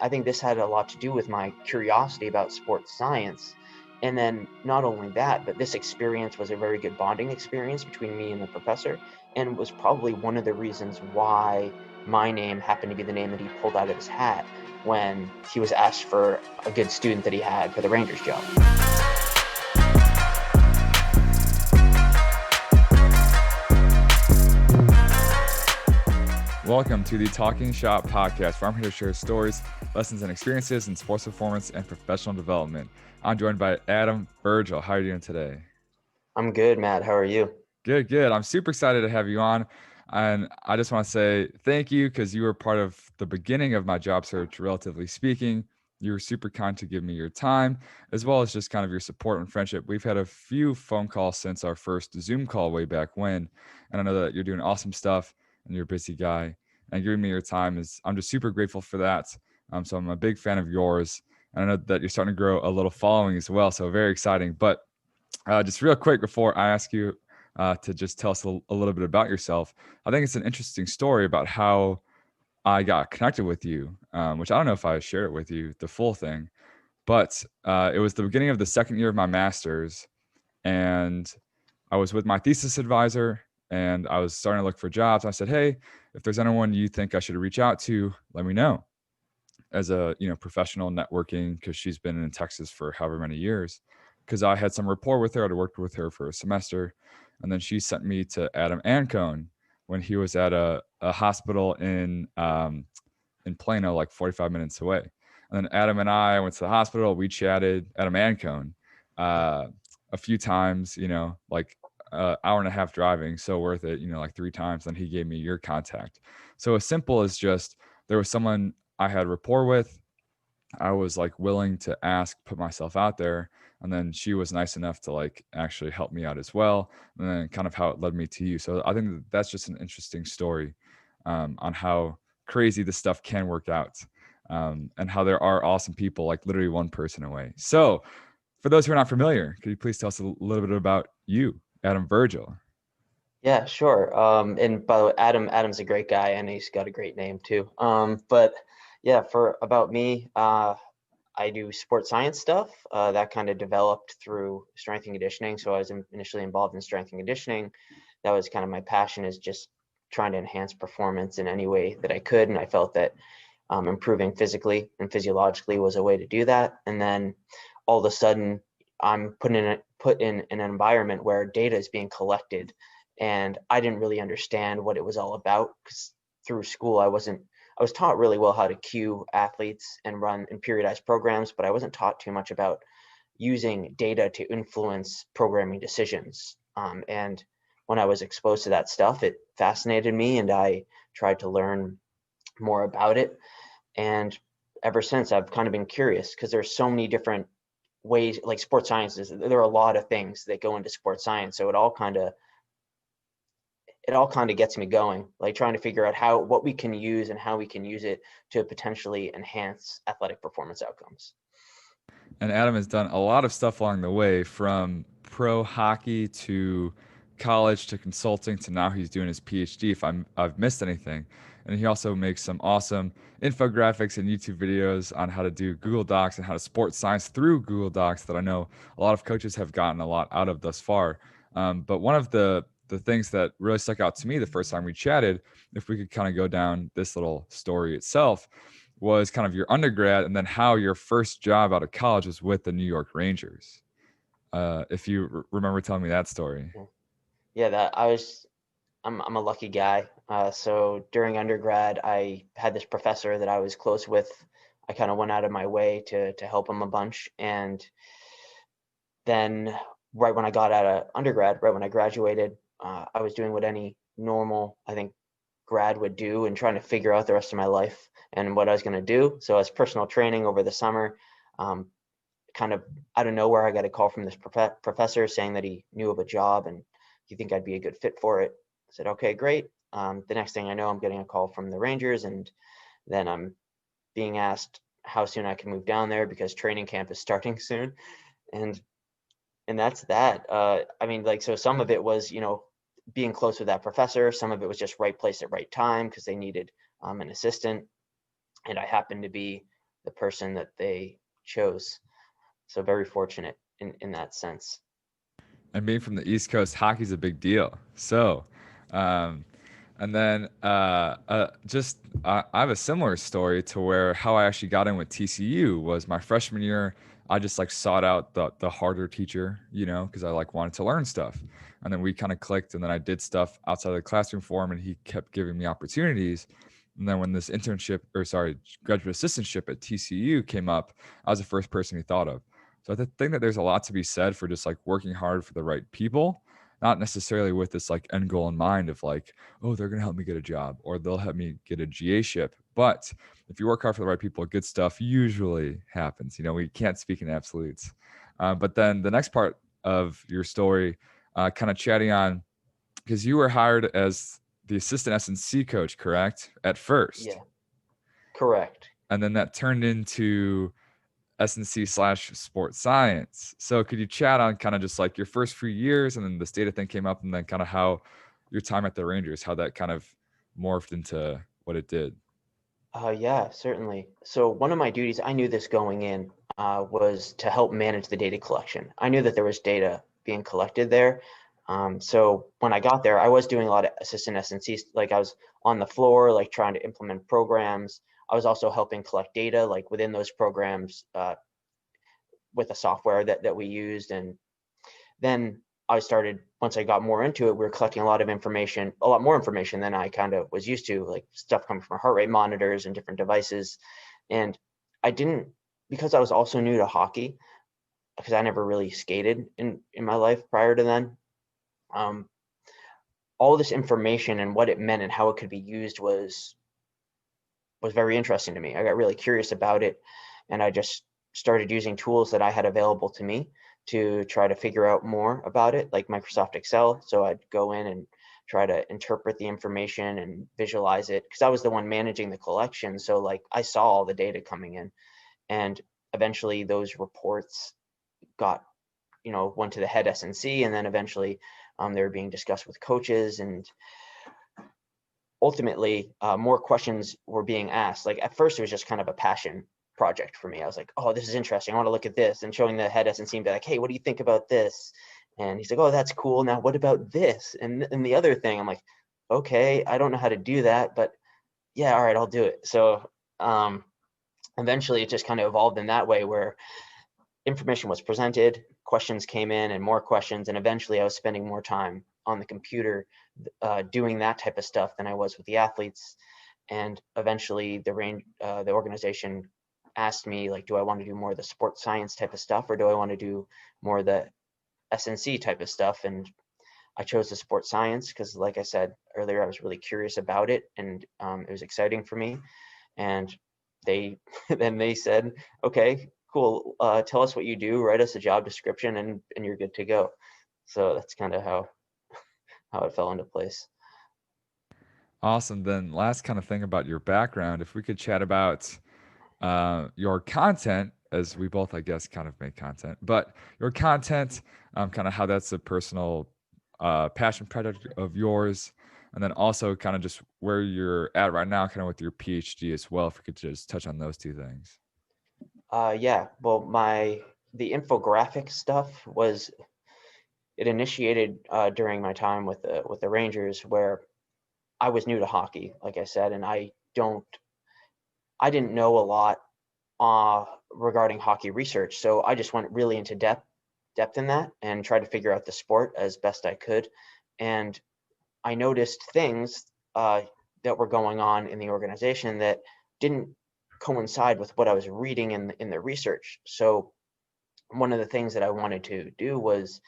I think this had a lot to do with my curiosity about sports science. And then not only that, but this experience was a very good bonding experience between me and the professor, and was probably one of the reasons why my name happened to be the name that he pulled out of his hat when he was asked for a good student that he had for the Rangers job. Welcome to the Talking Shop podcast, where I'm here to share stories, lessons, and experiences in sports performance and professional development. I'm joined by Adam Virgile. How are you doing today? I'm good, Matt. How are you? Good. I'm super excited to have you on. And I just want to say thank you because you were part of the beginning of my job search, relatively speaking. You were super kind to give me your time, as well as just kind of your support and friendship. We've had a few phone calls since our first Zoom call way back when. And I know that you're doing awesome stuff and you're a busy guy. And giving me your time I'm just super grateful for that. So I'm a big fan of yours. And I know that you're starting to grow a little following as well. So very exciting. But just real quick before I ask you to just tell us a little bit about yourself, I think it's an interesting story about how I got connected with you, which I don't know if I shared it with you, the full thing, but it was the beginning of the second year of my master's, and I was with my thesis advisor, and I was starting to look for jobs. I said, hey, if there's anyone you think I should reach out to, let me know. As a professional networking, because she's been in Texas for however many years, because I had some rapport with her. I'd worked with her for a semester, and then she sent me to Adam Ancone when he was at a hospital in Plano, like 45 minutes away. And then Adam and I went to the hospital. We chatted. Adam Ancone a few times, like hour and a half driving, so worth it, like 3 times. Then he gave me your contact. So as simple as just there was someone I had rapport with. I was like willing to ask, put myself out there. And then she was nice enough to like actually help me out as well. And then kind of how it led me to you. So I think that's just an interesting story on how crazy this stuff can work out, and how there are awesome people like literally one person away. So for those who are not familiar, could you please tell us a little bit about you, Adam Virgile? Yeah, sure. And by the way, Adam's a great guy, and he's got a great name too. But yeah, for about me, I do sports science stuff. That kind of developed through strength and conditioning. So I was initially involved in strength and conditioning. That was kind of my passion, is just trying to enhance performance in any way that I could, and I felt that improving physically and physiologically was a way to do that. And then all of a sudden, I'm put in an environment where data is being collected, and I didn't really understand what it was all about, because through school I was taught really well how to cue athletes and run and periodize programs, but I wasn't taught too much about using data to influence programming decisions. And when I was exposed to that stuff, it fascinated me, and I tried to learn more about it. And ever since, I've kind of been curious, because there's so many different ways, like sports sciences, there are a lot of things that go into sports science. So it all kind of gets me going, like trying to figure out what we can use and how we can use it to potentially enhance athletic performance outcomes. And Adam has done a lot of stuff along the way, from pro hockey to college to consulting to now he's doing his PhD, if I've missed anything. And he also makes some awesome infographics and YouTube videos on how to do Google Docs and how to support science through Google Docs that I know a lot of coaches have gotten a lot out of thus far. But one of the things that really stuck out to me the first time we chatted, if we could kind of go down this little story itself, was kind of your undergrad, and then how your first job out of college was with the New York Rangers. If you remember telling me that story. Yeah, I'm a lucky guy. So during undergrad, I had this professor that I was close with. I kind of went out of my way to help him a bunch. And then right when I got out of undergrad, right when I graduated, I was doing what any normal, I think, grad would do, and trying to figure out the rest of my life and what I was going to do. So as personal training over the summer, kind of out of nowhere, I got a call from this professor saying that he knew of a job and he think I'd be a good fit for it. I said, okay, great. The next thing I know, I'm getting a call from the Rangers, and then I'm being asked how soon I can move down there because training camp is starting soon. And that's that. I mean, like, so some of it was, being close with that professor. Some of it was just right place at right time because they needed an assistant. And I happened to be the person that they chose. So very fortunate in that sense. And being from the East Coast, hockey's a big deal. So, um, and then I have a similar story to where how I actually got in with TCU was my freshman year. I just like sought out the harder teacher, you know, because I like wanted to learn stuff. And then we kind of clicked, and then I did stuff outside of the classroom for him, and he kept giving me opportunities. And then when this internship, or sorry, graduate assistantship at TCU came up, I was the first person he thought of. So I think that there's a lot to be said for just like working hard for the right people, not necessarily with this like end goal in mind of like, oh, they're going to help me get a job or they'll help me get a GA ship. But if you work hard for the right people, good stuff usually happens. You know, we can't speak in absolutes. But then the next part of your story, kind of chatting on, because you were hired as the assistant S&C coach, correct? At first. Yeah, correct. And then that turned into S&C/sports science. So could you chat on kind of just like your first few years and then this data thing came up and then kind of how your time at the Rangers, how that kind of morphed into what it did? Yeah, certainly. So one of my duties, I knew this going in, was to help manage the data collection. I knew that there was data being collected there. So when I got there, I was doing a lot of assistant S&C, like I was on the floor, like trying to implement programs. I was also helping collect data, like within those programs, with the software that we used. And then I started, once I got more into it, we were collecting a lot of information, a lot more information than I kind of was used to, like stuff coming from heart rate monitors and different devices. And I didn't, because I was also new to hockey, because I never really skated in my life prior to then. Um, all this information and what it meant and how it could be used was very interesting to me. I got really curious about it, and I just started using tools that I had available to me to try to figure out more about it, like Microsoft Excel. So I'd go in and try to interpret the information and visualize it because I was the one managing the collection. So like I saw all the data coming in, and eventually those reports got, went to the head S&C, and then eventually they were being discussed with coaches, and ultimately more questions were being asked. Like at first it was just kind of a passion project for me. I was like, oh, this is interesting, I want to look at this, and showing the head S&C and be like, hey, what do you think about this? And he's like, oh, that's cool, now what about this and the other thing? I'm like, okay, I don't know how to do that, but yeah, all right, I'll do it. So eventually it just kind of evolved in that way, where information was presented, questions came in and more questions, and eventually I was spending more time on the computer doing that type of stuff than I was with the athletes. And eventually the organization asked me, like, do I want to do more of the sports science type of stuff, or do I want to do more of the S&C type of stuff? And I chose the sports science because, like I said earlier, I was really curious about it, and it was exciting for me. And they then they said, okay, cool, tell us what you do, write us a job description, and you're good to go. So that's kind of how it fell into place. Awesome. Then last kind of thing about your background, if we could chat about your content, as we both, I guess, kind of make content, but your content, kind of how that's a personal passion project of yours, and then also kind of just where you're at right now, kind of with your PhD as well. If we could just touch on those two things. Yeah, well, the infographic stuff was, it initiated during my time with the Rangers, where I was new to hockey, like I said, and I didn't know a lot regarding hockey research. So I just went really into depth in that and tried to figure out the sport as best I could. And I noticed things that were going on in the organization that didn't coincide with what I was reading in the research. So one of the things that I wanted to do was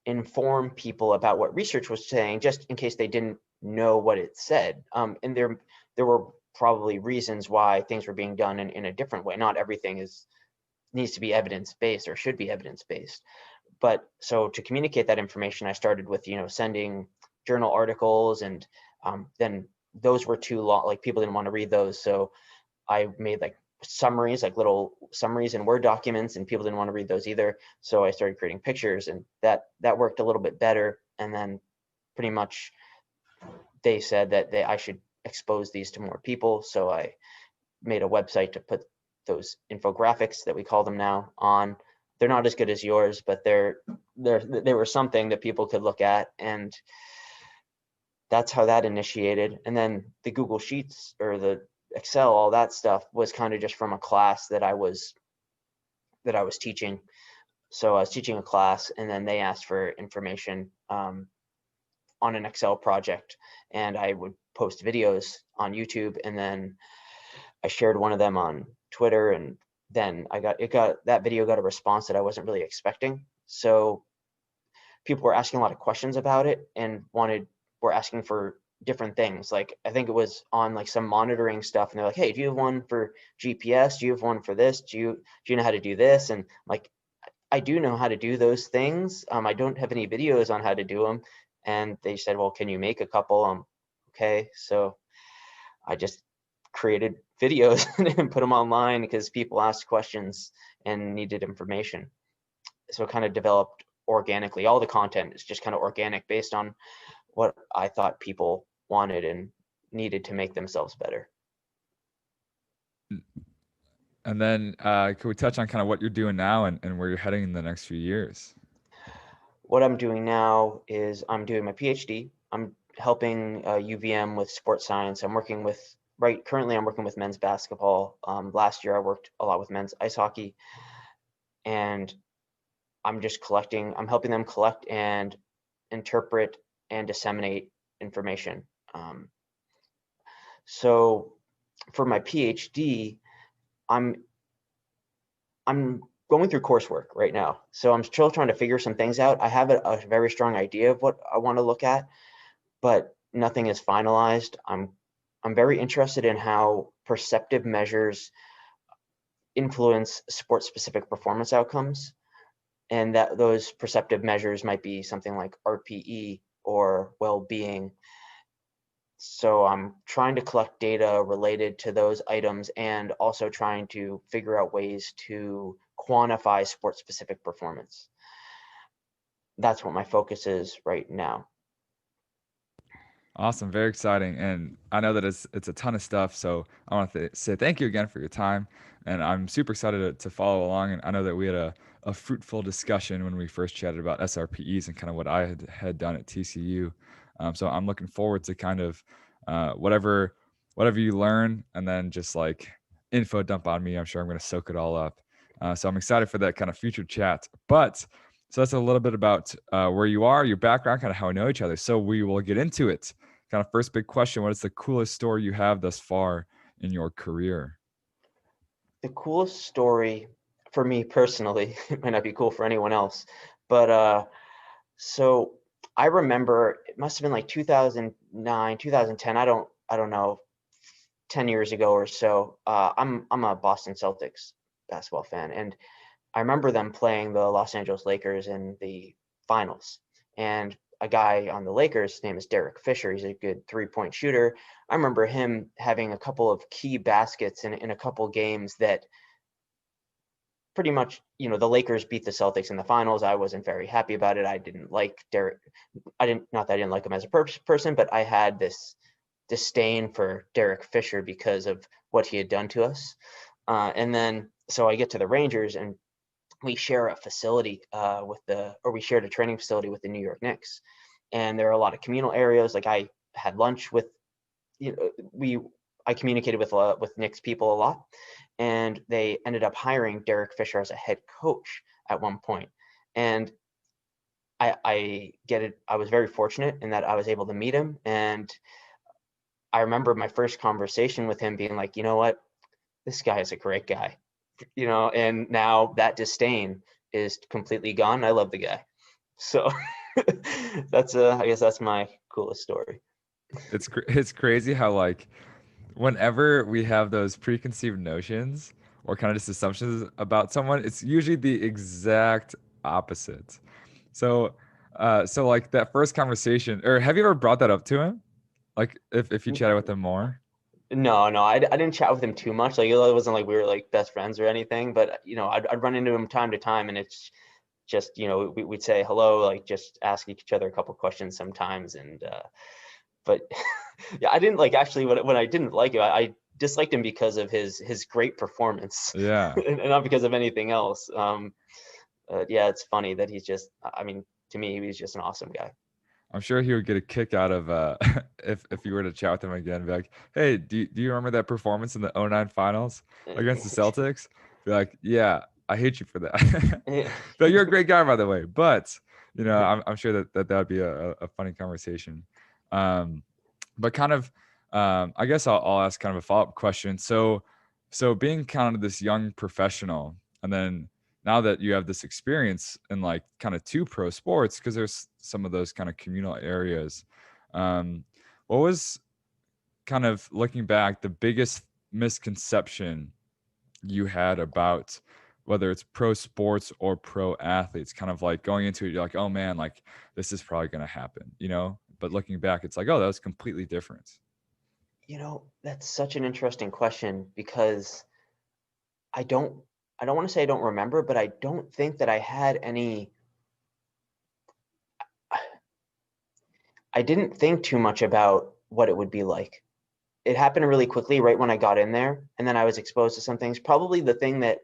inform people about what research was saying, just in case they didn't know what it said. And there were probably reasons why things were being done in a different way. Not everything needs to be evidence-based or should be evidence-based. But so to communicate that information, I started with, sending journal articles, and then those were too long, like people didn't want to read those. So I made like summaries, like little summaries in Word documents, and people didn't want to read those either. So I started creating pictures, and that worked a little bit better. And then pretty much they said that I should expose these to more people. So I made a website to put those infographics that we call them now on. They're not as good as yours, but they were something that people could look at, and that's how that initiated. And then the Google Sheets or the Excel, all that stuff was kind of just from a class that I was teaching. So I was teaching a class, and then they asked for information on an Excel project, and I would post videos on YouTube, and then I shared one of them on Twitter, and then that video got a response that I wasn't really expecting. So people were asking a lot of questions about it and were asking for different things. Like, I think it was on like some monitoring stuff, and they're like, hey, do you have one for GPS? Do you have one for this? Do you know how to do this? And like, I do know how to do those things. I don't have any videos on how to do them. And they said, well, can you make a couple? Okay. So I just created videos and put them online because people asked questions and needed information. So it kind of developed organically. All the content is just kind of organic based on what I thought people wanted and needed to make themselves better. And then could we touch on kind of what you're doing now and where you're heading in the next few years? What I'm doing now is I'm doing my PhD. I'm helping UVM with sports science. Currently I'm working with men's basketball. Last year I worked a lot with men's ice hockey, and I'm helping them collect and interpret and disseminate information. So for my PhD, I'm going through coursework right now. So I'm still trying to figure some things out. I have a very strong idea of what I want to look at, but nothing is finalized. I'm very interested in how perceptive measures influence sport-specific performance outcomes, and that those perceptive measures might be something like RPE or well-being. So I'm trying to collect data related to those items and also trying to figure out ways to quantify sport-specific performance. That's what my focus is right now. Awesome, very exciting, and I know that it's a ton of stuff. So I want to say thank you again for your time, and I'm super excited to follow along. And I know that we had a fruitful discussion when we first chatted about SRPEs and kind of what I had done at TCU. So I'm looking forward to kind of whatever you learn, and then just like info dump on me. I'm sure I'm going to soak it all up. So I'm excited for that kind of future chat. But so that's a little bit about where you are, your background, kind of how we know each other. So we will get into it. Kind of first big question: what is the coolest story you have thus far in your career? The coolest story for me personally, it might not be cool for anyone else, but so I remember it must have been like 2009, 2010. I don't know, 10 years ago or so. I'm a Boston Celtics basketball fan, and I remember them playing the Los Angeles Lakers in the finals. And a guy on the Lakers, his name is Derek Fisher. He's a good 3-point shooter. I remember him having a couple of key baskets in a couple games that pretty much, the Lakers beat the Celtics in the finals. I wasn't very happy about it. I didn't like Derek. Not that I didn't like him as a person, but I had this disdain for Derek Fisher because of what he had done to us. And then, so I get to the Rangers, and we share a facility we shared a training facility with the New York Knicks. And there are a lot of communal areas. Like, I had lunch with, I communicated with Knicks people a lot, and they ended up hiring Derek Fisher as a head coach at one point. And I get it. I was very fortunate in that I was able to meet him. And I remember my first conversation with him being like, you know what, this guy is a great guy, and now that disdain is completely gone. I love the guy. So I guess that's my coolest story. It's crazy how, like, whenever we have those preconceived notions or kind of just assumptions about someone, it's usually the exact opposite. So so like that first conversation, or have you ever brought that up to him? Like if you chatted with him more? No, I didn't chat with him too much. Like, it wasn't like we were like best friends or anything, but I'd run into him time to time, and it's just, we'd say hello, like just ask each other a couple questions sometimes. And but yeah, I didn't like, actually, when I didn't like it, disliked him because of his great performance, Yeah. and not because of anything else. Yeah, it's funny that he's just. I mean, to me, he's just an awesome guy. I'm sure he would get a kick out of if you were to chat with him again, be like, "Hey, do you remember that performance in the '09 finals against the Celtics?" Be like, "Yeah, I hate you for that." But you're a great guy, by the way. But I'm sure that would be a funny conversation. Um, but kind of, I guess I'll ask kind of a follow up question. So being kind of this young professional, and then now that you have this experience in like kind of two pro sports, because there's some of those kind of communal areas, um, what was kind of looking back the biggest misconception you had about whether it's pro sports or pro athletes, kind of like going into it, you're like, oh man, like this is probably going to happen, but looking back, it's like, oh, that was completely different. That's such an interesting question, because I don't I don't want to say I don't remember, but I don't think that I had any. I didn't think too much about what it would be like. It happened really quickly right when I got in there, and then I was exposed to some things. Probably the thing that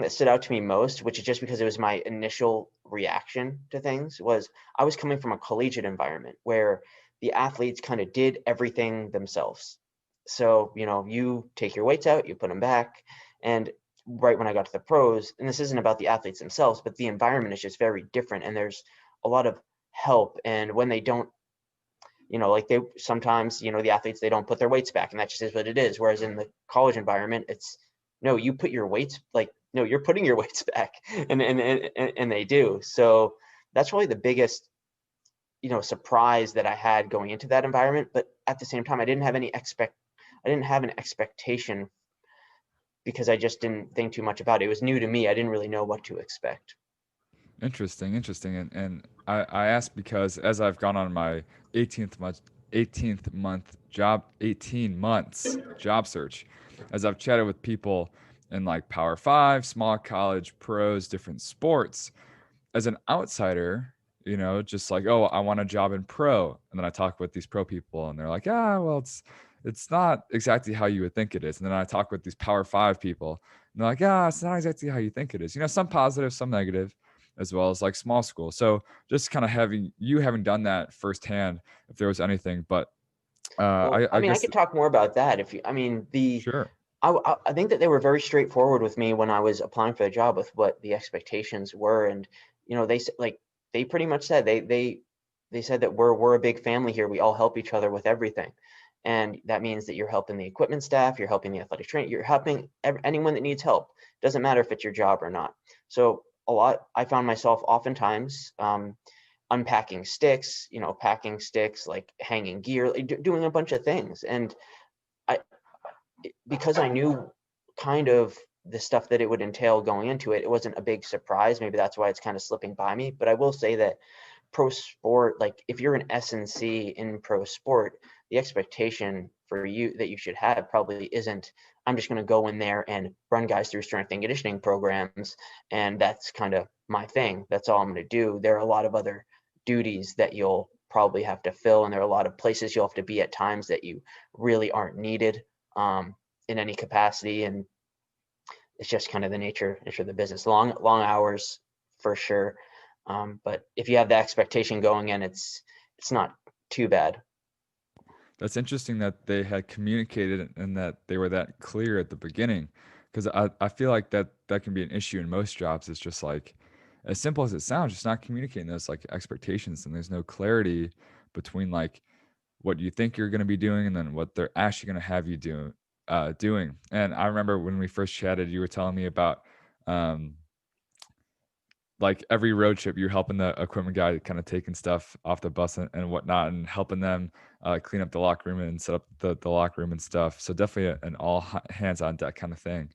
stood out to me most, which is just because it was my initial reaction to things, was I was coming from a collegiate environment where the athletes kind of did everything themselves. So, you take your weights out, you put them back. And right when I got to the pros, and this isn't about the athletes themselves, but the environment is just very different. And there's a lot of help. And when they don't, like they sometimes, the athletes, they don't put their weights back, and that just is what it is. Whereas in the college environment, it's no, you put your weights, like, no, you're putting your weights back, and they do. So that's really the biggest, surprise that I had going into that environment. But at the same time, I didn't have an expectation, because I just didn't think too much about it. It was new to me. I didn't really know what to expect. Interesting. And I asked because as I've gone on my 18 months job search, as I've chatted with people in like Power Five, small college, pros, different sports, as an outsider, just like, oh, I want a job in pro. And then I talk with these pro people and they're like, ah, well, it's not exactly how you would think it is. And then I talk with these Power Five people and they're like, ah, it's not exactly how you think it is. Some positive, some negative, as well as like small school. So just kind of having done that firsthand, if there was anything. But Well, I I guess could talk more about that if you. I mean, sure. I think that they were very straightforward with me when I was applying for the job with what the expectations were. And they pretty much said, they said that we're a big family here. We all help each other with everything, and that means that you're helping the equipment staff, you're helping the athletic trainer, you're helping anyone that needs help. Doesn't matter if it's your job or not. So I found myself oftentimes unpacking sticks, packing sticks, like hanging gear, like doing a bunch of things. And I, because I knew kind of the stuff that it would entail going into it, it wasn't a big surprise. Maybe that's why it's kind of slipping by me. But I will say that pro sport, like if you're an S&C in pro sport, the expectation for you that you should have probably isn't, I'm just going to go in there and run guys through strength and conditioning programs, and that's kind of my thing. That's all I'm going to do. There are a lot of other duties that you'll probably have to fill, and there are a lot of places you'll have to be at times that you really aren't needed in any capacity. And it's just kind of the nature of the business. Long hours for sure. But if you have the expectation going in, it's not too bad. That's interesting that they had communicated and that they were that clear at the beginning, because I feel like that can be an issue in most jobs. It's just like, as simple as it sounds, just not communicating those like expectations, and there's no clarity between like what you think you're going to be doing and then what they're actually going to have you doing. And I remember when we first chatted, you were telling me about um, like every road trip, you're helping the equipment guy kind of taking stuff off the bus and whatnot, and helping them clean up the locker room and set up the locker room and stuff. So definitely an all hands on deck kind of thing.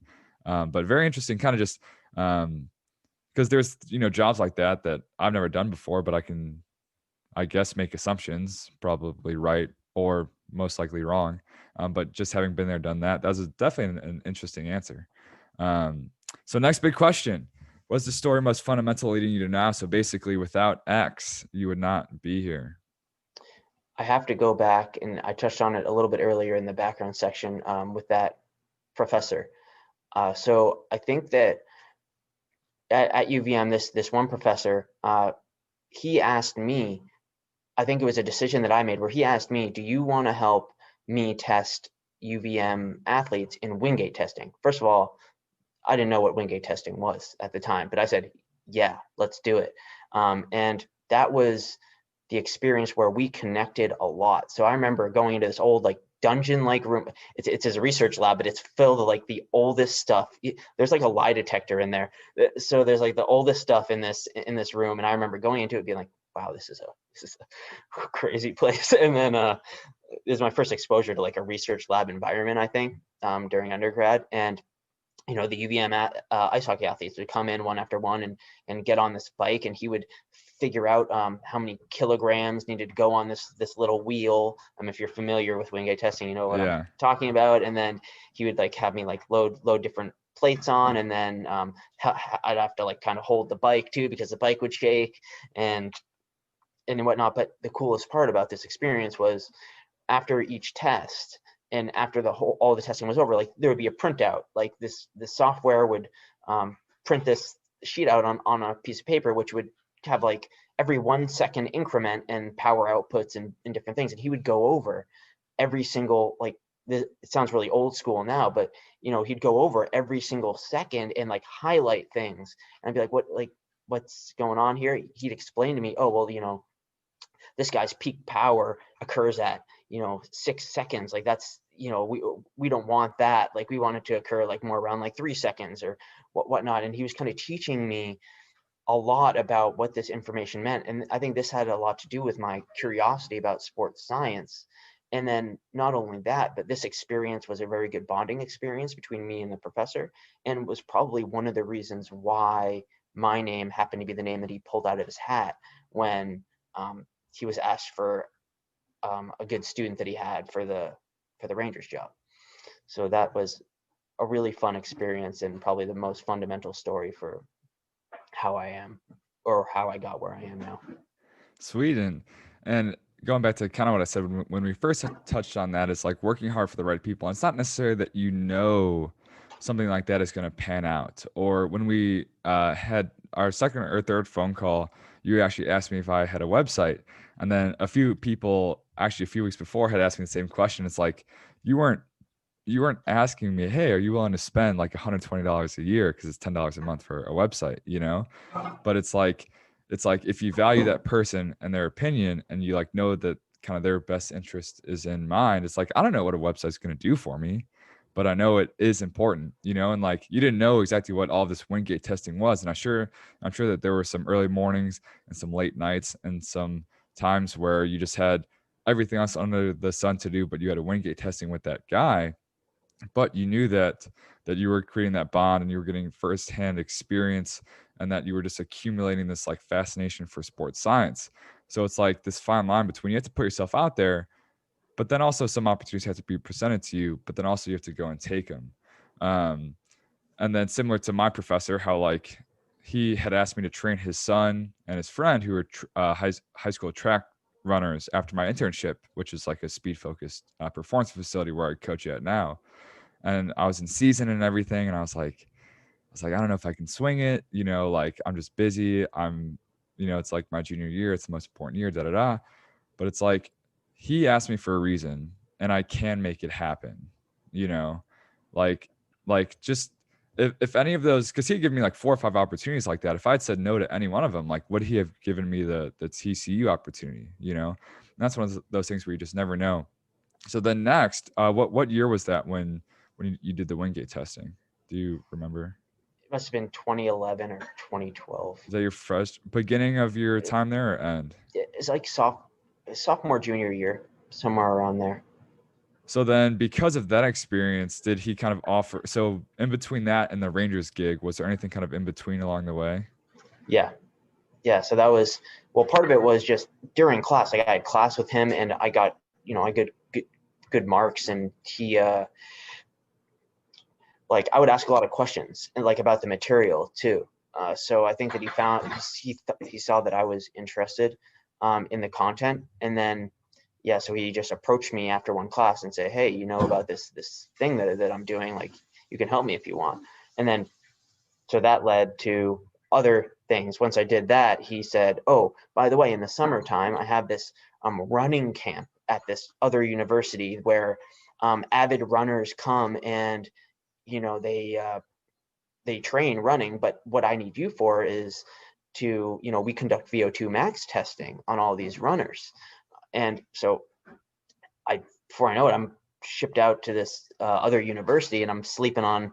But very interesting, kind of just because there's jobs like that I've never done before, but I can, I guess, make assumptions, probably right or most likely wrong. But just having been there, done that, was definitely an interesting answer. So next big question. What's the story most fundamental leading you to now? So basically, without X, you would not be here. I have to go back, and I touched on it a little bit earlier in the background section with that professor. So I think that at UVM, this one professor, he asked me, I think it was a decision that I made where he asked me, do you want to help me test UVM athletes in Wingate testing? First of all, I didn't know what Wingate testing was at the time, but I said, yeah, let's do it. And that was the experience where we connected a lot. So I remember going into this old like dungeon-like room. It's a research lab, but it's filled with like the oldest stuff. There's like a lie detector in there. So there's like the oldest stuff in this room. And I remember going into it being like, wow, this is a crazy place. And then it was my first exposure to like a research lab environment, I think, during undergrad. And the UVM ice hockey athletes would come in one after one and get on this bike, and he would figure out how many kilograms needed to go on this little wheel. If you're familiar with Wingate testing, you know what I'm Yeah. talking about. And then he would like have me like load different plates on, and then I'd have to like kind of hold the bike too because the bike would shake and whatnot. But the coolest part about this experience was after each test and after all the testing was over, like there would be a printout. Like the software would print this sheet out on a piece of paper, which would have like every 1 second increment and power outputs and different things. And he would go over every single, like, it sounds really old school now, but he'd go over every single second and like highlight things. And I'd be like, what's going on here? He'd explain to me, oh, well, this guy's peak power occurs at 6 seconds. Like that's we don't want that. Like we want it to occur like more around like 3 seconds or whatnot. And he was kind of teaching me a lot about what this information meant. And I think this had a lot to do with my curiosity about sports science. And then not only that, but this experience was a very good bonding experience between me and the professor, and was probably one of the reasons why my name happened to be the name that he pulled out of his hat when he was asked for a good student that he had for the Rangers job. So that was a really fun experience and probably the most fundamental story for how I am or how I got where I am now. Sweden. And going back to kind of what I said when we first touched on that, it's like working hard for the right people. And it's not necessarily that something like that is going to pan out. Or when we had our second or third phone call, you actually asked me if I had a website. And then a few people, actually a few weeks before, had asked me the same question. It's like, you weren't asking me, hey, are you willing to spend like $120 a year because it's $10 a month for a website, But it's like if you value that person and their opinion, and you like know that kind of their best interest is in mind, it's like, I don't know what a website's going to do for me, but I know it is important, and like you didn't know exactly what all this Wingate testing was. And I'm sure that there were some early mornings and some late nights and some times where you just had everything else under the sun to do, but you had a Wingate testing with that guy. But you knew that you were creating that bond, and you were getting firsthand experience, and that you were just accumulating this like fascination for sports science. So it's like this fine line between, you have to put yourself out there, but then also some opportunities have to be presented to you, but then also you have to go and take them. And then similar to my professor, how like he had asked me to train his son and his friend who were high school track runners after my internship, which is like a speed focused performance facility where I coach at now. And I was in season and everything, and I was like, I don't know if I can swing it, like I'm just busy. It's like my junior year, it's the most important year, da da da. But it's like he asked me for a reason, and I can make it happen, you know, like just if any of those, because he'd given me like 4 or 5 opportunities like that. If I'd said no to any one of them, like would he have given me the TCU opportunity, And that's one of those things where you just never know. So then next, what year was that when you did the Wingate testing? Do you remember? It must have been 2011 or 2012. Is that your fresh beginning of your time there, or end? It's like sophomore, junior year, somewhere around there. So then, because of that experience, did he kind of offer? So in between that and the Rangers gig, was there anything kind of in between along the way? Yeah. So that was, well, part of it was just during class. Like I had class with him, and I got I good marks, and he like I would ask a lot of questions and like about the material too. So I think that he saw that I was interested in the content, and then so he just approached me after one class and say, hey, you know about this thing that I'm doing, like you can help me if you want. And then so that led to other things. Once I did that, he said, oh, by the way, in the summertime I have this running camp at this other university where avid runners come, and they train running, but what I need you for is to, we conduct VO2 max testing on all these runners. And so before I know it, I'm shipped out to this other university, and I'm sleeping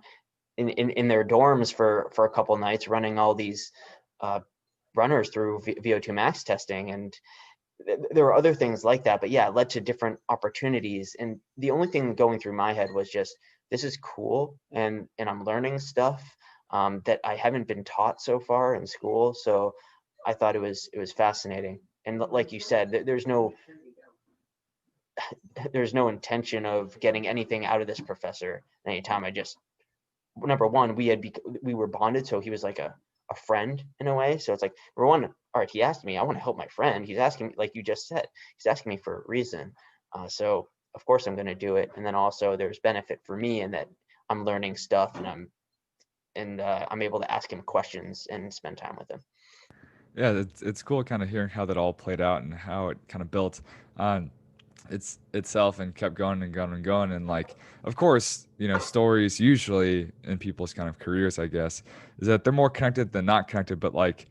in their dorms for a couple of nights, running all these runners through VO2 max testing. And there were other things like that, but yeah, it led to different opportunities. And the only thing going through my head was just, this is cool, and I'm learning stuff that I haven't been taught so far in school. So I thought it was fascinating. And like you said, there's no intention of getting anything out of this professor anytime. I just, number one, we were bonded, so he was like a friend in a way. So it's like, number one, all right, he asked me, I want to help my friend. He's asking me, like you just said, he's asking me for a reason. So of course I'm going to do it. And then also there's benefit for me in that I'm learning stuff, and I'm able to ask him questions and spend time with him. Yeah, it's cool kind of hearing how that all played out and how it kind of built on itself and kept going and going and going. And like, of course, stories usually in people's kind of careers, I guess, is that they're more connected than not connected. But like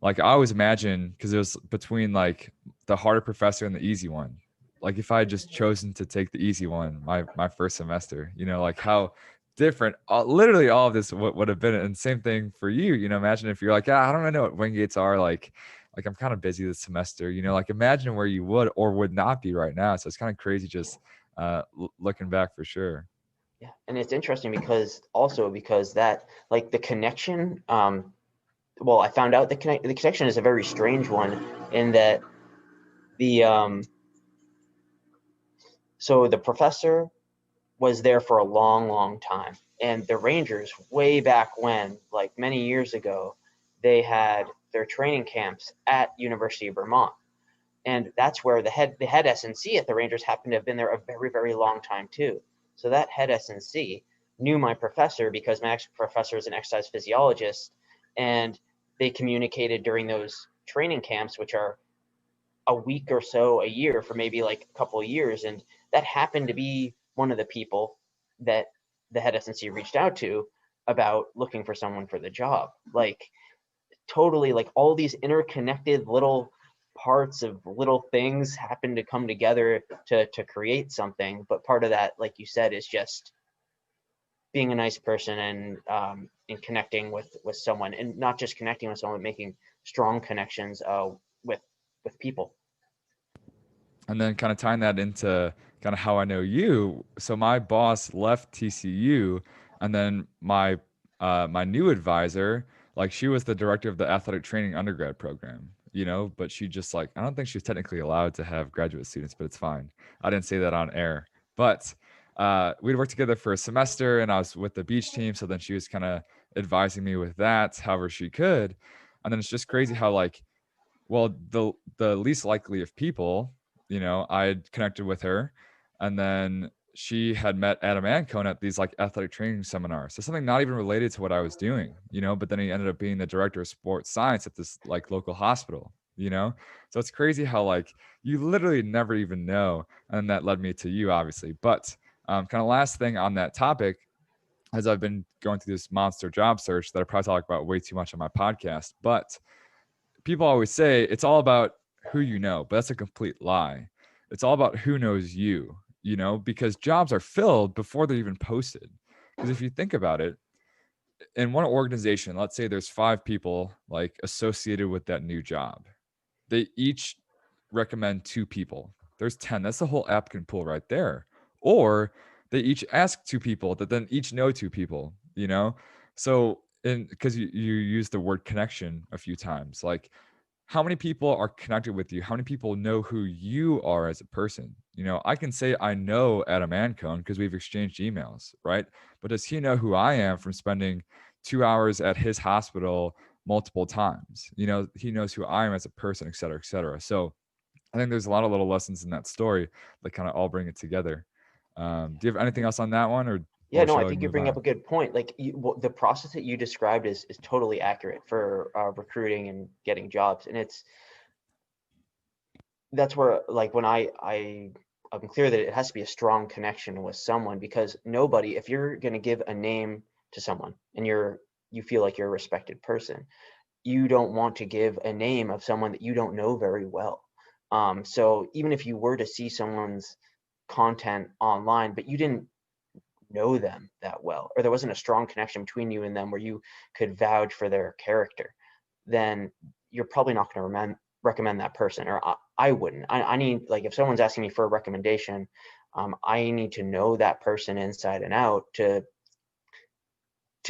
I always imagine, because it was between like the harder professor and the easy one. Like if I had just chosen to take the easy one my first semester, like how different literally all of this would have been. And same thing for you. Imagine if you're like, I don't really know what wing gates are, like I'm kind of busy this semester, like imagine where you would or would not be right now. So it's kind of crazy just looking back for sure. Yeah, and it's interesting because that, like, the connection. Well, I found out the connection is a very strange one, in that the so the professor was there for a long, long time, and the Rangers, way back when, like many years ago, they had their training camps at University of Vermont. And that's where the head SNC at the Rangers happened to have been there a very, very long time too. So that head SNC knew my professor, because my professor is an exercise physiologist, and they communicated during those training camps, which are a week or so a year for maybe like a couple of years. And that happened to be one of the people that the head SNC reached out to about looking for someone for the job. Like, totally, like all these interconnected little parts of little things happen to come together to create something. But part of that, like you said, is just being a nice person, and connecting with someone, and not just connecting with someone, but making strong connections with people. And then kind of tying that into kind of how I know you. So my boss left TCU, and then my new advisor, like she was the director of the athletic training undergrad program, but she just like, I don't think she was technically allowed to have graduate students, but it's fine. I didn't say that on air, but we'd worked together for a semester, and I was with the beach team. So then she was kind of advising me with that, however she could. And then it's just crazy how like, well, the least likely of people, I had connected with her, and then she had met Adam Ancone at these like athletic training seminars. So something not even related to what I was doing, but then he ended up being the director of sports science at this like local hospital. So it's crazy how like you literally never even know. And that led me to you, obviously. But kind of last thing on that topic, as I've been going through this monster job search that I probably talk about way too much on my podcast, but people always say it's all about who you know, but that's a complete lie. It's all about who knows you, because jobs are filled before they're even posted. Because if you think about it, in one organization, let's say there's 5 people like associated with that new job. They each recommend 2 people. There's 10. That's the whole applicant pool right there. Or they each ask 2 people that then each know 2 people. So, because you use the word connection a few times, like how many people are connected with you? How many people know who you are as a person? I can say I know Adam Ancone because we've exchanged emails, right? But does he know who I am from spending 2 hours at his hospital multiple times? He knows who I am as a person, et cetera, et cetera. So I think there's a lot of little lessons in that story that kind of all bring it together. Do you have anything else on that one, Yeah, or no, I shall we think you move bring up on? a good point. Like the process that you described is totally accurate for recruiting and getting jobs, and that's where like when I'm clear that it has to be a strong connection with someone, because nobody, if you're going to give a name to someone and you feel like you're a respected person, you don't want to give a name of someone that you don't know very well. So even if you were to see someone's content online, but you didn't know them that well, or there wasn't a strong connection between you and them where you could vouch for their character, then you're probably not going to recommend that person. Or I wouldn't. I need, like, if someone's asking me for a recommendation, I need to know that person inside and out to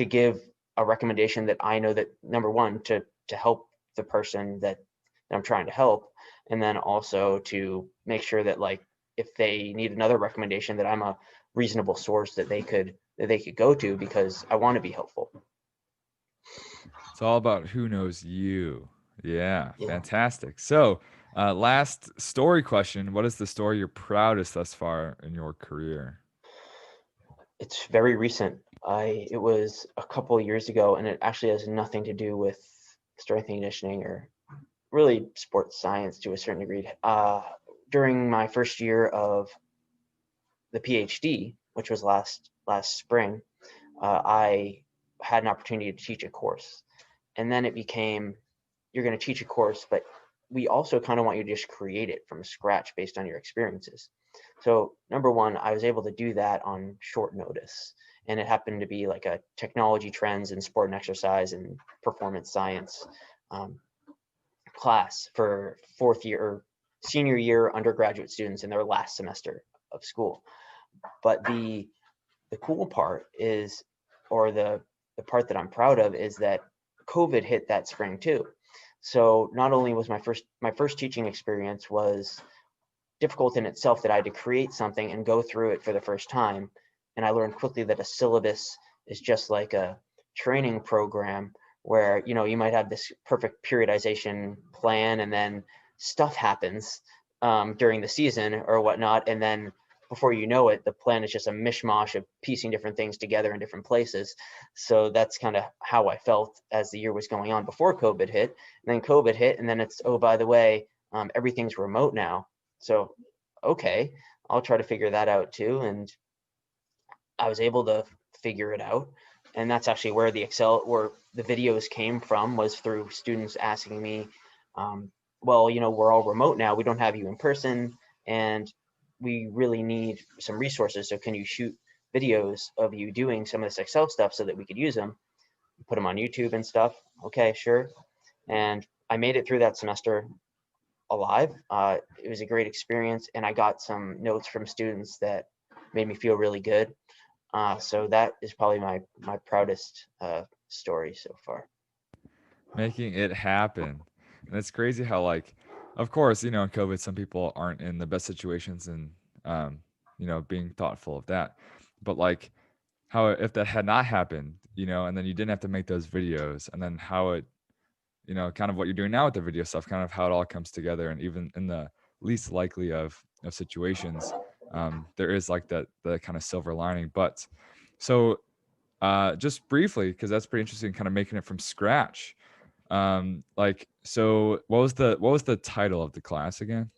give a recommendation that I know that, number one, to help the person that I'm trying to help, and then also to make sure that, like, if they need another recommendation, that I'm a reasonable source that they could go to, because I want to be helpful. It's all about who knows you. Yeah, Yeah, fantastic. So, last story question. What is the story you're proudest thus far in your career? it's very recent. It was a couple of years ago, and it actually has nothing to do with strength and conditioning or really sports science to a certain degree. During my first year of the PhD, which was last spring, I had an opportunity to teach a course, and then it became, you're going to teach a course, but we also kind of want you to just create it from scratch based on your experiences. So number one, I was able to do that on short notice, and it happened to be like a technology trends in sport and exercise and performance science um, class for fourth year or senior year undergraduate students in their last semester of school. But the cool part is, or the part that I'm proud of, is that COVID hit that spring too. So not only was my first teaching experience was difficult in itself, that I had to create something and go through it for the first time, and I learned quickly that a syllabus is just like a training program, where you might have this perfect periodization plan, and then stuff happens during the season or whatnot, and then before you know it, the plan is just a mishmash of piecing different things together in different places. So that's kind of how I felt as the year was going on before COVID hit. And then COVID hit, and then it's, oh, by the way, everything's remote now. So, okay, I'll try to figure that out too. And I was able to figure it out. And that's actually where where the videos came from, was through students asking me, well, we're all remote now. We don't have you in person, and we really need some resources. So can you shoot videos of you doing some of this Excel stuff so that we could use them, put them on YouTube and stuff? Okay, sure. And I made it through that semester alive. It was a great experience, and I got some notes from students that made me feel really good. So that is probably my proudest story so far. Making it happen. And it's crazy how, like, of course, in COVID, some people aren't in the best situations, and um, being thoughtful of that. But like, how if that had not happened, and then you didn't have to make those videos, and then how it, kind of what you're doing now with the video stuff, kind of how it all comes together, and even in the least likely of situations, there is like that the kind of silver lining. But so, just briefly, because that's pretty interesting, kind of making it from scratch. Like, so what was the title of the class again?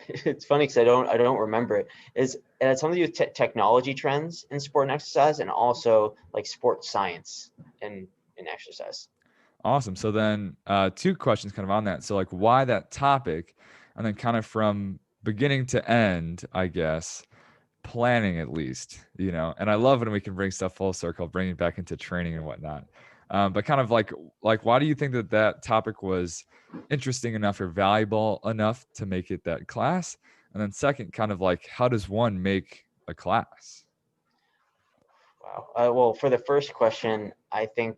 It's funny because I don't remember it. It had something to do with technology trends in sport and exercise, and also like sports science and in exercise. Awesome. So then, two questions kind of on that. So like, why that topic, and then kind of from beginning to end, I guess, planning at least, and I love when we can bring stuff full circle, bring it back into training and whatnot. But kind of like, why do you think that that topic was interesting enough or valuable enough to make it that class? And then second, kind of like, how does one make a class? Wow. Well, for the first question, I think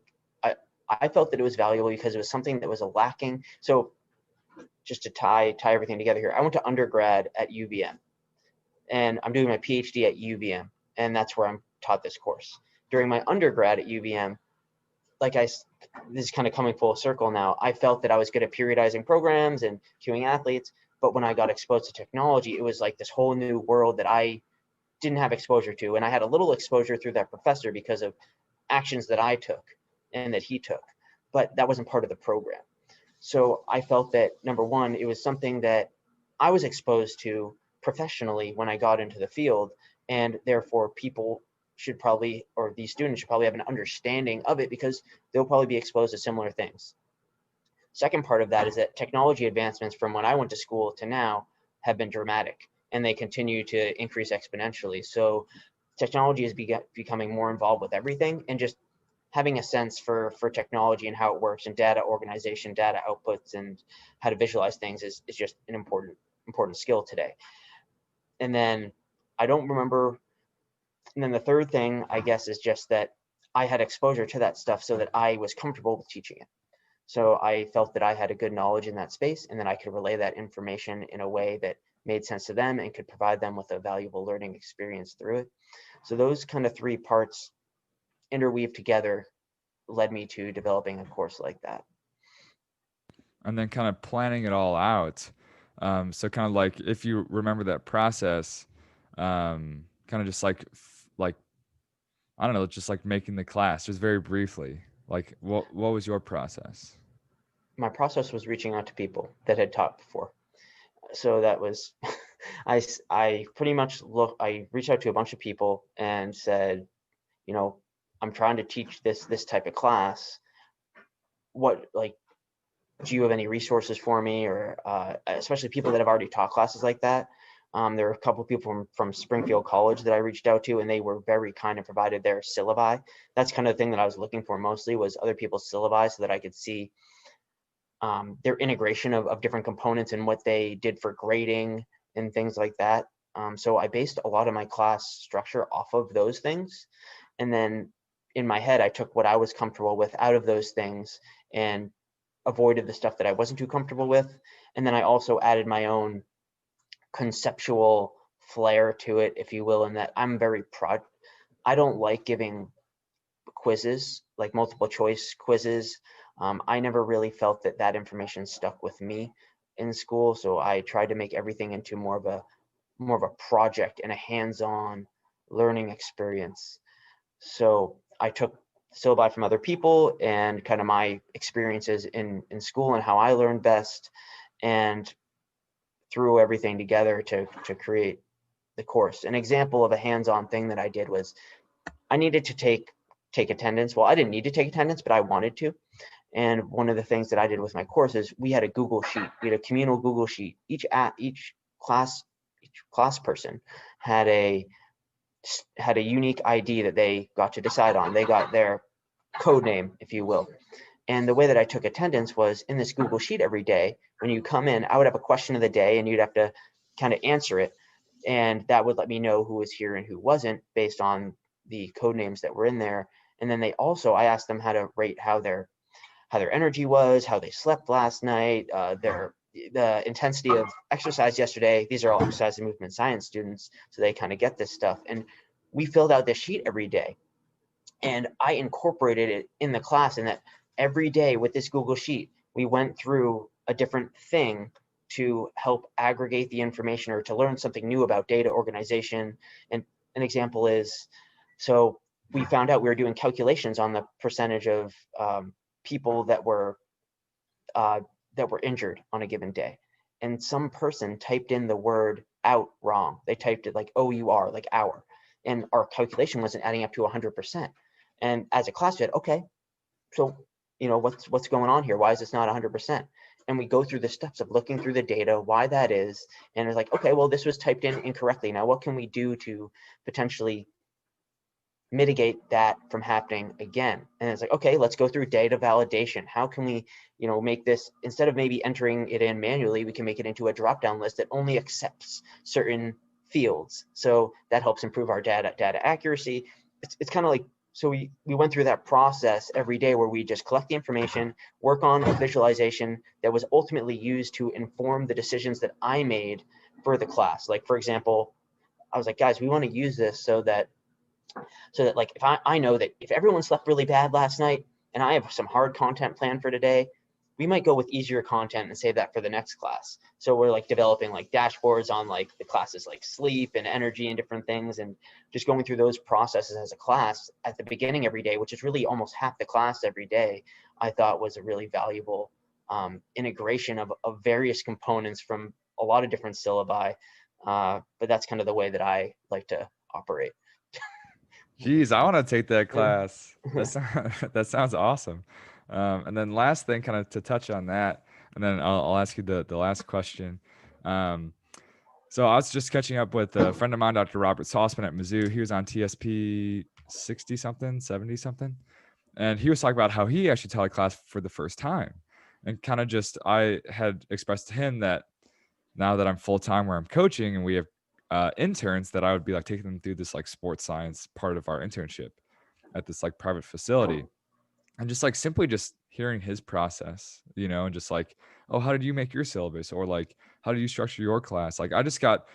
I felt that it was valuable because it was something that was a lacking. So just to tie everything together here, I went to undergrad at UVM, and I'm doing my PhD at UVM, and that's where I'm taught this course. During my undergrad at UVM, this is kind of coming full circle now. I felt that I was good at periodizing programs and queuing athletes, but when I got exposed to technology, it was like this whole new world that I didn't have exposure to. And I had a little exposure through that professor because of actions that I took and that he took, but that wasn't part of the program. So I felt that, number one, it was something that I was exposed to professionally when I got into the field, and therefore people should probably, or these students should probably have an understanding of it because they'll probably be exposed to similar things. Second part of that is that technology advancements from when I went to school to now have been dramatic, and they continue to increase exponentially. So technology is becoming more involved with everything, and just having a sense for technology and how it works and data organization, data outputs, and how to visualize things is just an important skill today. And then I don't remember. And then the third thing, I guess, is just that I had exposure to that stuff so that I was comfortable with teaching it. So I felt that I had a good knowledge in that space, and then I could relay that information in a way that made sense to them and could provide them with a valuable learning experience through it. So those kind of three parts interweave together led me to developing a course like that. And then kind of planning it all out. So kind of like if you remember that process, kind of just like I don't know, just like making the class, just very briefly. Like what was your process? My process was reaching out to people that had taught before. So that was, I pretty much I reached out to a bunch of people and said, you know, I'm trying to teach this type of class. What, like, do you have any resources for me? Or especially people that have already taught classes like that. There were a couple of people from Springfield College that I reached out to, and they were very kind and provided their syllabi. That's kind of the thing that I was looking for mostly, was other people's syllabi, so that I could see their integration of different components and what they did for grading and things like that. So I based a lot of my class structure off of those things. And then in my head, I took what I was comfortable with out of those things and avoided the stuff that I wasn't too comfortable with. And then I also added my own conceptual flair to it, if you will, in that I'm very proud. I don't like giving quizzes, like multiple choice quizzes. I never really felt that information stuck with me in school, so I tried to make everything into more of a project and a hands-on learning experience. So I took syllabi from other people and kind of my experiences in school and how I learned best, and threw everything together to create the course. An example of a hands-on thing that I did was I needed to take attendance. Well, I didn't need to take attendance, but I wanted to. And one of the things that I did with my course is we had a Google sheet. We had a communal Google sheet. Each class person had a unique ID that they got to decide on. They got their code name, if you will. And the way that I took attendance was in this Google sheet every day. When you come in, I would have a question of the day and you'd have to kind of answer it. And that would let me know who was here and who wasn't based on the code names that were in there. And then I asked them how to rate how their energy was, how they slept last night, the intensity of exercise yesterday. These are all exercise and movement science students, so they kind of get this stuff. And we filled out this sheet every day. And I incorporated it in the class, and that every day with this Google Sheet, we went through a different thing to help aggregate the information or to learn something new about data organization. And an example is, so we found out we were doing calculations on the percentage of people that were injured on a given day. And some person typed in the word out wrong. They typed it like OUR, like hour. And our calculation wasn't adding up to 100%. And as a class, we had, okay, so, what's going on here? Why is this not 100%? And we go through the steps of looking through the data, why that is. And it's like, okay, well, this was typed in incorrectly. Now, what can we do to potentially mitigate that from happening again? And it's like, okay, let's go through data validation. How can we, make this, instead of maybe entering it in manually, we can make it into a drop-down list that only accepts certain fields. So that helps improve our data accuracy. It's kind of like, so we went through that process every day where we just collect the information, work on a visualization that was ultimately used to inform the decisions that I made for the class. Like, for example, I was like, guys, we want to use this so that like if I know that if everyone slept really bad last night, and I have some hard content planned for today, we might go with easier content and save that for the next class. So we're like developing like dashboards on like the classes like sleep and energy and different things, and just going through those processes as a class at the beginning every day, which is really almost half the class every day, I thought was a really valuable integration of various components from a lot of different syllabi. But that's kind of the way that I like to operate. Geez, I want to take that class. That sounds awesome. And then last thing, kind of to touch on that, and then I'll ask you the last question. So I was just catching up with a friend of mine, Dr. Robert Sauceman at Mizzou. He was on TSP 60 something, 70 something. And he was talking about how he actually taught a class for the first time. And kind of just, I had expressed to him that now that I'm full time where I'm coaching and we have interns, that I would be like taking them through this like sports science part of our internship at this like private facility. And just like simply just hearing his process, and just like, oh, how did you make your syllabus? Or like, how do you structure your class? Like, I just got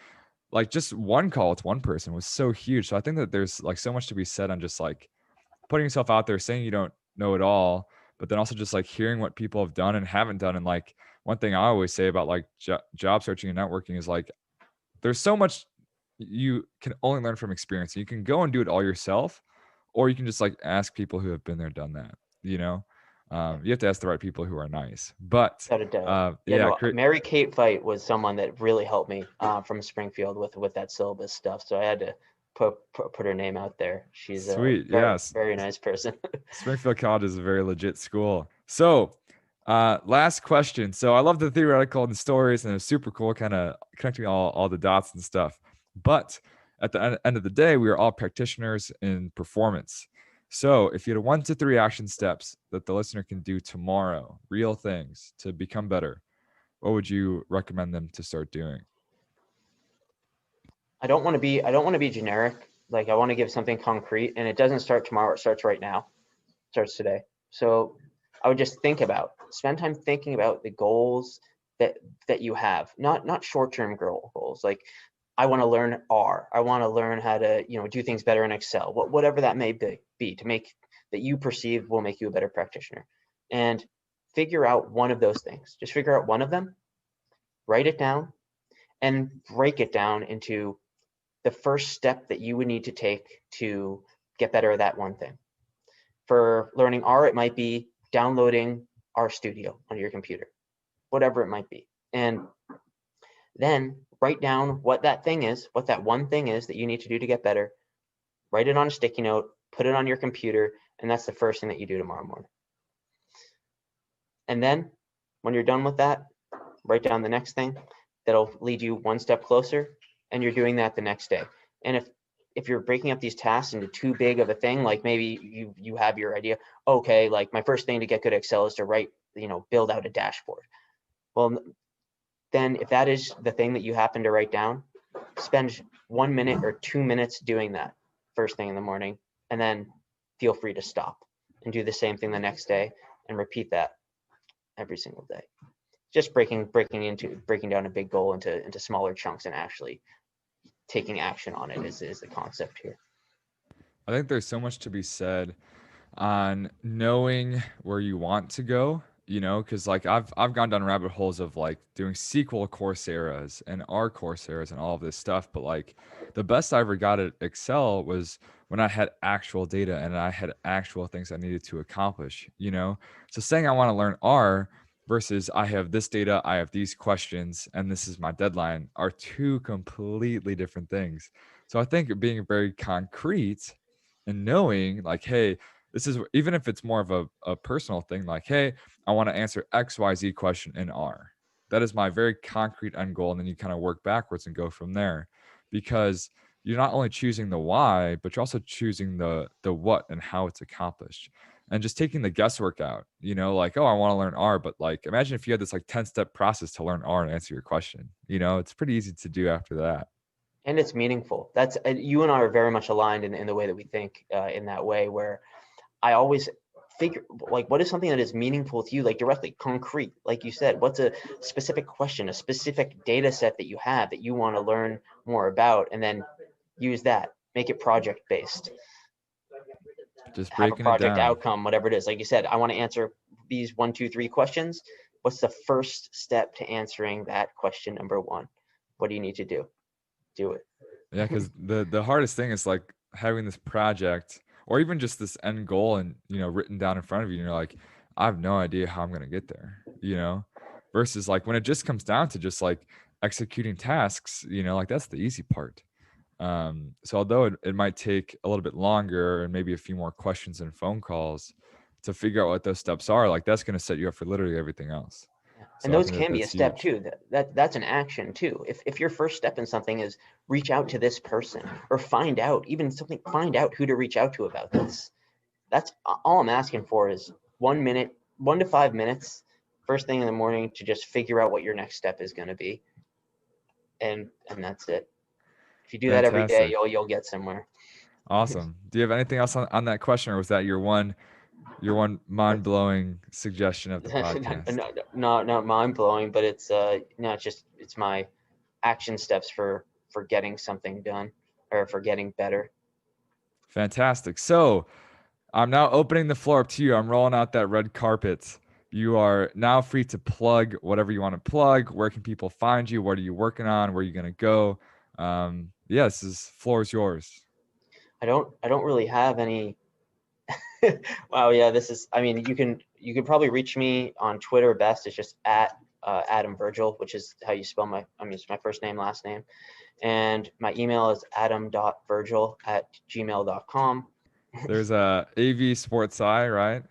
like just one call with one person was so huge. So I think that there's like so much to be said on just like putting yourself out there, saying you don't know it all, but then also just like hearing what people have done and haven't done. And like one thing I always say about like job searching and networking is like, there's so much you can only learn from experience. You can go and do it all yourself, or you can just like ask people who have been there, done that. You have to ask the right people who are nice. But Without a doubt. Yeah, yeah, no, Mary Kate Fight was someone that really helped me from Springfield with that syllabus stuff. So I had to put her name out there. She's a sweet. very, Yes, very nice person. Springfield College is a very legit school. So, last question. So I love the theoretical and the stories, and it's super cool, kind of connecting all the dots and stuff. But at the end of the day, we are all practitioners in performance. So if you had 1 to 3 action steps that the listener can do tomorrow, real things to become better, what would you recommend them to start doing? I don't want to be generic. Like I want to give something concrete, and it doesn't start tomorrow. It starts right now. It starts today. So I would just spend time thinking about the goals that you have, not short-term goals. Like I want to learn R. I want to learn how to do things better in Excel. Whatever that may be to make that you perceive will make you a better practitioner, and figure out one of those things. Just figure out one of them, write it down, and break it down into the first step that you would need to take to get better at that one thing. For learning R, it might be downloading R Studio on your computer, whatever it might be. And then write down what that one thing is that you need to do to get better. Write it on a sticky note, put it on your computer, and that's the first thing that you do tomorrow morning. And then when you're done with that, write down the next thing that'll lead you one step closer, and you're doing that the next day. And if you're breaking up these tasks into too big of a thing, like maybe you have your idea, okay, like my first thing to get good at Excel is to build out a dashboard. Well, then if that is the thing that you happen to write down, spend 1 minute or 2 minutes doing that first thing in the morning, and then feel free to stop and do the same thing the next day and repeat that every single day. Just breaking down a big goal into smaller chunks and actually taking action on it is the concept here. I think there's so much to be said on knowing where you want to go, because like I've gone down rabbit holes of like doing SQL Coursera's and R Coursera's and all of this stuff, but like the best I ever got at Excel was when I had actual data and I had actual things I needed to accomplish, So saying I want to learn R versus I have this data, I have these questions, and this is my deadline are two completely different things. So I think being very concrete and knowing like, hey, this is, even if it's more of a personal thing, like, hey, I want to answer XYZ question in R. That is my very concrete end goal. And then you kind of work backwards and go from there, because you're not only choosing the why, but you're also choosing the what and how it's accomplished. And just taking the guesswork out, like, oh, I want to learn R, but like, imagine if you had this like 10-step process to learn R and answer your question, it's pretty easy to do after that. And it's meaningful. That's you and I are very much aligned in the way that we think in that way, where I always figure like what is something that is meaningful to you, like directly concrete, like you said, what's a specific question, a specific data set that you have that you want to learn more about, and then use that, make it project based. Just have a breaking it project down. outcome, whatever it is. Like you said, I want to answer these 1, 2, 3 questions. What's the first step to answering that question number 1? What do you need to do? Do it. Yeah, because the hardest thing is like having this project or even just this end goal and written down in front of you, and you're like, I have no idea how I'm gonna get there, versus like when it just comes down to just like executing tasks, like that's the easy part. So although it might take a little bit longer and maybe a few more questions and phone calls to figure out what those steps are, like that's gonna set you up for literally everything else. Yeah. And So I those think that can be a that's step huge. too. That's an action too. If your first step in something is reach out to this person or find out who to reach out to about this. That's all I'm asking for is 1 minute, 1 to 5 minutes, first thing in the morning to just figure out what your next step is going to be, and that's it. If you do that every day, Fantastic. you'll get somewhere. Awesome. Do you have anything else on that question, or was that your one mind-blowing suggestion of the podcast? Not mind blowing, but it's no, it's my action steps for getting something done or for getting better. Fantastic. So I'm now opening the floor up to you. I'm rolling out that red carpet. You are now free to plug whatever you want to plug. Where can people find you? What are you working on? Where are you going to go? Yeah, floor is yours. I don't really have any. Wow, yeah, this is. I mean, you can probably reach me on Twitter best. It's just at Adam Virgile, which is how you spell my. I mean, it's my first name, last name, and my email is adam.virgile@gmail.com. There's a AV Sports Eye, right?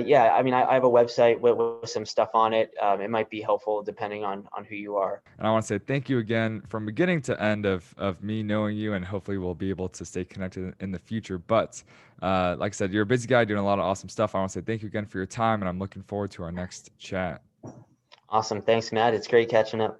Yeah, I mean, I have a website with some stuff on it. It might be helpful depending on who you are. And I want to say thank you again from beginning to end of me knowing you, and hopefully we'll be able to stay connected in the future. But like I said, you're a busy guy doing a lot of awesome stuff. I want to say thank you again for your time, and I'm looking forward to our next chat. Awesome. Thanks, Matt. It's great catching up.